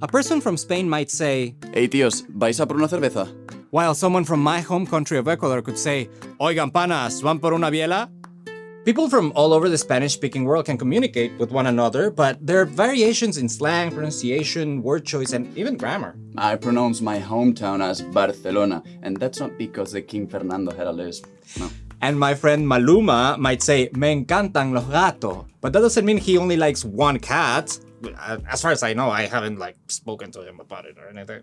A person from Spain might say, Hey tíos, ¿vais a por una cerveza? while someone from my home country of Ecuador could say, Oigan panas, ¿van por una biela? People from all over the Spanish-speaking world can communicate with one another, but there are variations in slang, pronunciation, word choice, and even grammar. I pronounce my hometown as Barcelona, and that's not because the King Fernando had a lisp. No. And my friend Maluma might say, Me encantan los gatos, but that doesn't mean he only likes one cat. As far as I know, I haven't spoken to him about it or anything.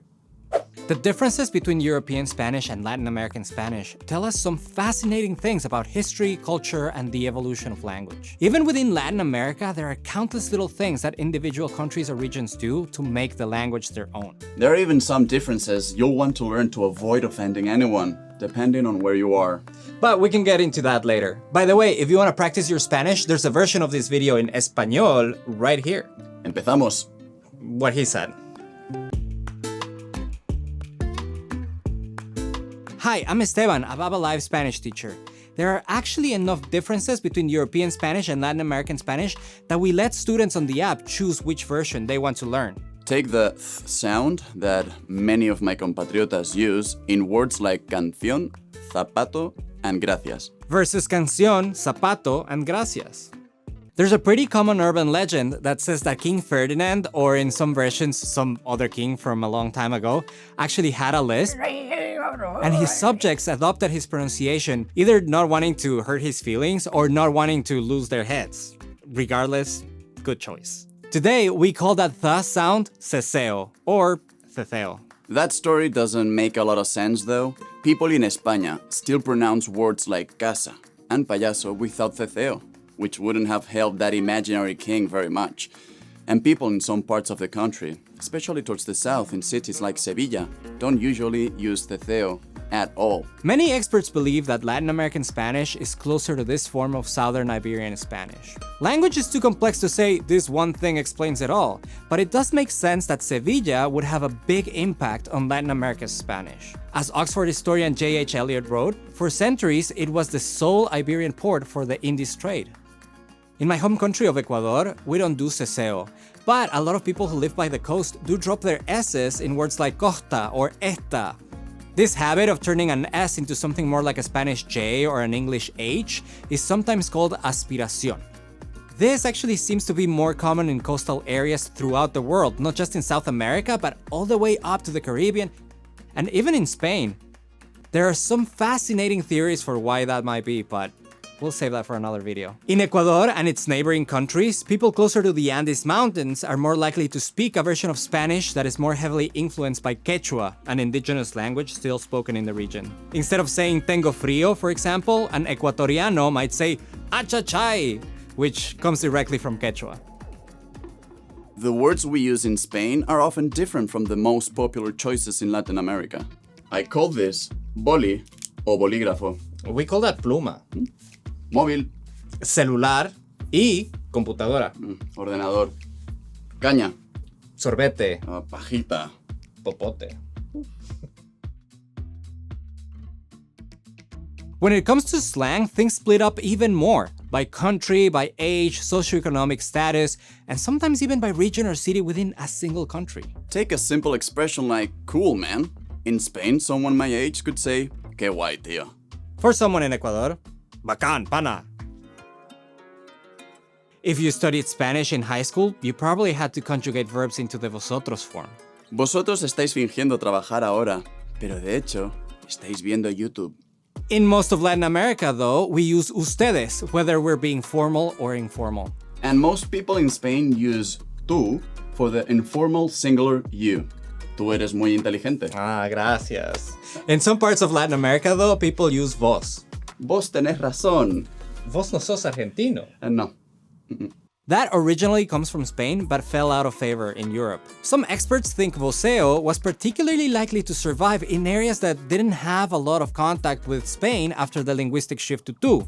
The differences between European Spanish and Latin American Spanish tell us some fascinating things about history, culture, and the evolution of language. Even within Latin America, there are countless little things that individual countries or regions do to make the language their own. There are even some differences you'll want to learn to avoid offending anyone, depending on where you are. But we can get into that later. By the way, if you want to practice your Spanish, there's a version of this video in Español right here. Empezamos. What he said. Hi, I'm Esteban, a Babbel Live Spanish teacher. There are actually enough differences between European Spanish and Latin American Spanish that we let students on the app choose which version they want to learn. Take the th sound that many of my compatriotas use in words like canción, zapato, and gracias. Versus canción, zapato, and gracias. There's a pretty common urban legend that says that King Ferdinand, or in some versions, some other king from a long time ago, actually had a lisp, and his subjects adopted his pronunciation, either not wanting to hurt his feelings or not wanting to lose their heads. Regardless, good choice. Today, we call that th sound Ceceo, or Ceceo. That story doesn't make a lot of sense though. People in España still pronounce words like casa and payaso without ceceo, which wouldn't have helped that imaginary king very much. And people in some parts of the country, especially towards the south in cities like Sevilla, don't usually use ceceo at all. Many experts believe that Latin American Spanish is closer to this form of Southern Iberian Spanish. Language is too complex to say this one thing explains it all, but it does make sense that Sevilla would have a big impact on Latin America's Spanish. As Oxford historian J.H. Eliot wrote, for centuries it was the sole Iberian port for the Indies trade. In my home country of Ecuador, we don't do ceceo, but a lot of people who live by the coast do drop their S's in words like costa or esta. This habit of turning an S into something more like a Spanish J or an English H is sometimes called Aspiración. This actually seems to be more common in coastal areas throughout the world, not just in South America, but all the way up to the Caribbean, and even in Spain. There are some fascinating theories for why that might be, but we'll save that for another video. In Ecuador and its neighboring countries, people closer to the Andes Mountains are more likely to speak a version of Spanish that is more heavily influenced by Quechua, an indigenous language still spoken in the region. Instead of saying tengo frío, for example, an Ecuatoriano might say achachay, which comes directly from Quechua. The words we use in Spain are often different from the most popular choices in Latin America. I call this boli o bolígrafo. We call that pluma. Móvil. Celular y computadora. Ordenador. Caña. Sorbete. Pajita. Popote. When it comes to slang, things split up even more. By country, by age, socioeconomic status, and sometimes even by region or city within a single country. Take a simple expression like cool, man. In Spain, someone my age could say, que guay, tío. For someone in Ecuador, bacán, pana. If you studied Spanish in high school, you probably had to conjugate verbs into the vosotros form. Vosotros estáis fingiendo trabajar ahora, pero de hecho, estáis viendo YouTube. In most of Latin America, though, we use ustedes, whether we're being formal or informal. And most people in Spain use tú for the informal singular you. Tú eres muy inteligente. Ah, gracias. In some parts of Latin America, though, people use vos. Vos tenés razón. Vos no sos argentino. No. That originally comes from Spain, but fell out of favor in Europe. Some experts think voseo was particularly likely to survive in areas that didn't have a lot of contact with Spain after the linguistic shift to tú.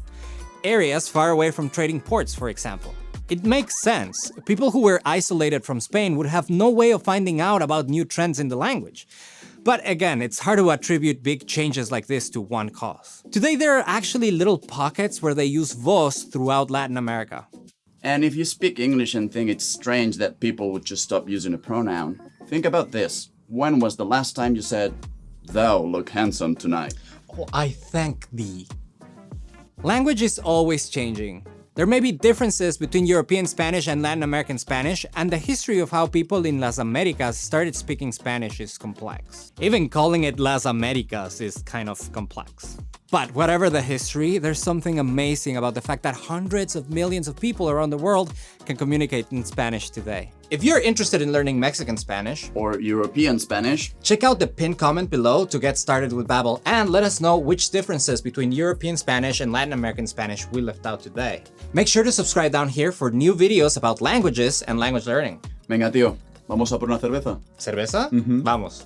Areas far away from trading ports, for example. It makes sense. People who were isolated from Spain would have no way of finding out about new trends in the language. But again, it's hard to attribute big changes like this to one cause. Today, there are actually little pockets where they use vos throughout Latin America. And if you speak English and think it's strange that people would just stop using a pronoun, think about this. When was the last time you said, "Thou look handsome tonight"? Oh, I thank thee. Language is always changing. There may be differences between European Spanish and Latin American Spanish, and the history of how people in Las Americas started speaking Spanish is complex. Even calling it Las Americas is kind of complex. But whatever the history, there's something amazing about the fact that hundreds of millions of people around the world can communicate in Spanish today. If you're interested in learning Mexican Spanish Or European Spanish? check out the pinned comment below to get started with Babbel and let us know which differences between European Spanish and Latin American Spanish we left out today. Make sure to subscribe down here for new videos about languages and language learning. Venga, tío, ¿vamos a por una cerveza? ¿Cerveza? Vamos.